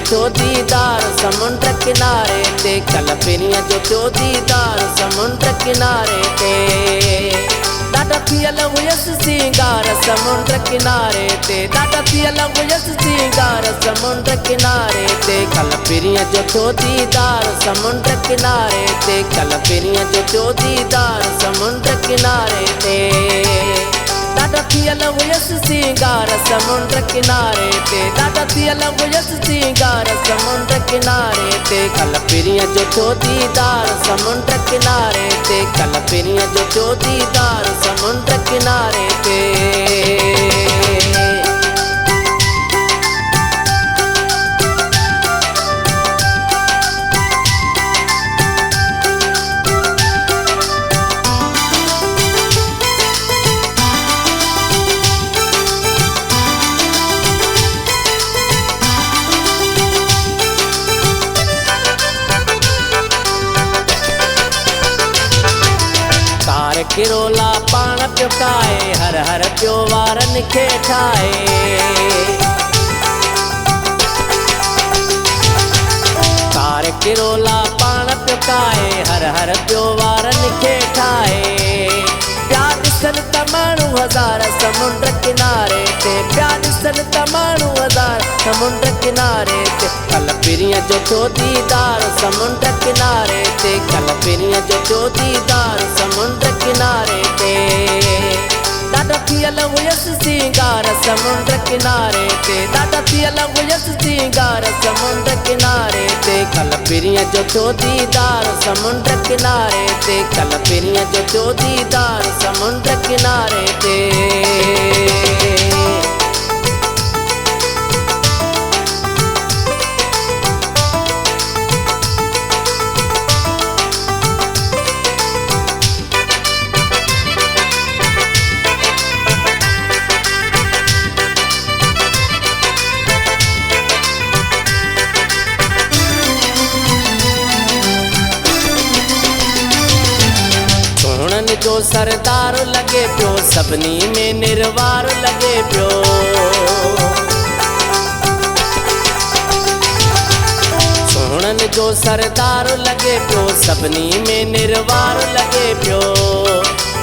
थियो दीदार समुंड किनारे ते, कल पिरीअ जो थियो दीदार समुंड किनारे ते। ॾाढा थियल हुयसि सिंगार समुंड किनारे ते, ॾाढा थियल हुयसि सिंगार समुंड किनारे ते, कल पिरीअ जो थियो दीदार समुंड किनारे ते, कल पिरीअ जो थियो दीदार समुंड किनारे ते। ॾाढा थियल हुयसि सिंगार समुंड किनारे ते, ॾाढा थियल हुयसि सिंगार समुंड किनारे ते, कल पिरीअ जो थियो दीदार समुंड किनारे ते, कल पिरीअ जो थियो दीदार समुंड किनारे ते। किरोला पाण पियो खाए, हर हर पियो वारनि खे ठाहे। कार किरोला पाण पियो खाए, हर हर पियो वारनि खे ठाहे। प्यार ॾिसनि त माण्हू हज़ार समुंड किनारे ते, प्यार ॾिसनि त माण्हू हज़ार समुंड किनारे ते, कल पिरीअ जो थियो दीदार समुंड किनारे ते, कल पिरीअ जो थियो दीदार समुंड किनारे ते। ॾाढा थियल हुयसि सिंगार समुंड किनारे ते, ॾाढा थियल हुयसि सिंगार समुंड किनारे ते, कल पिरीअ जो थियो दीदार समुंड किनारे ते, कल पिरीअ जो थियो दीदार समुंड किनारे ते। जो सरदार लगे पियो, सभिनी में निर्वार लगे पियो। सोहणनि जो सरदार लगे पियो, सभिनी में निर्वार लगे पियो।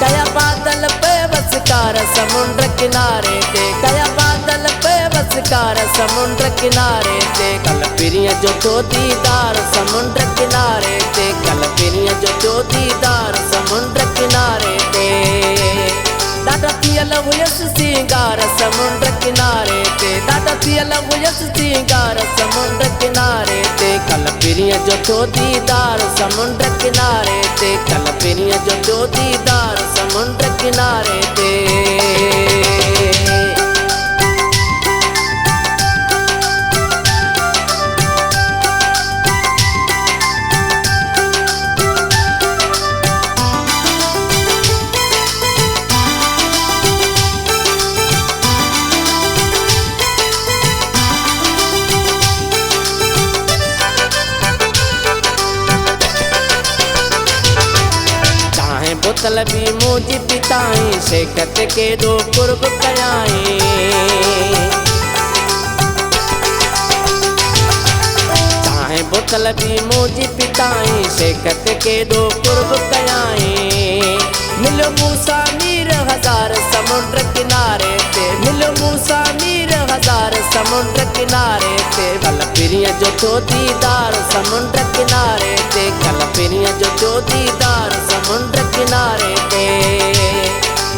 कया बादल पे वसकार समुंड किनारे ते, कया बादल पे वसकार समुंड किनारे ते, कल पिरीअ जो थियो दीदार समुंड किनारे ते, कल पिरीअ जो थियो दीदार समुंड किनारे ते। ॾाढा थियल हुयसि सिंगार समुंड किनारे ते, ॾाढा थियल हुयसि सिंगार समुंड किनारे ते, कल पिरीअ जो थियो दीदार समुंड किनारे ते, कल पिरीअ जो थियो दीदार समुंड किनारे ते। बोतल भी मुझी पिताई, शेकत के दो कुर्ब कयाई। चाहे बोतल भी मुझी पिताई, शेकत के दो कुर्ब कयाई। मिलो मूसा मीर हज़ार समुंड किनारे ते, मिलो मूसा मीर हज़ार समुंड किनारे ते, कल पिरीअ जो थियो दीदार समुंड किनारे ते, कल पिरीअ जो थियो दीदार समुंड किनारे ते।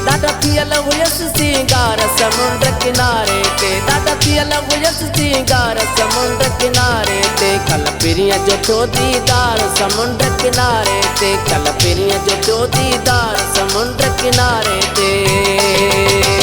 ॾाढा थियल हुयसि सिंगार समुंड किनारे ते, ॾाढा थियल हुयसि सिंगार समुंड किनारे ते, कल पिरीअ जो थियो दीदार समुंड किनारे ते, कल पिरीअ जो थियो दीदार समुंड किनारे ते।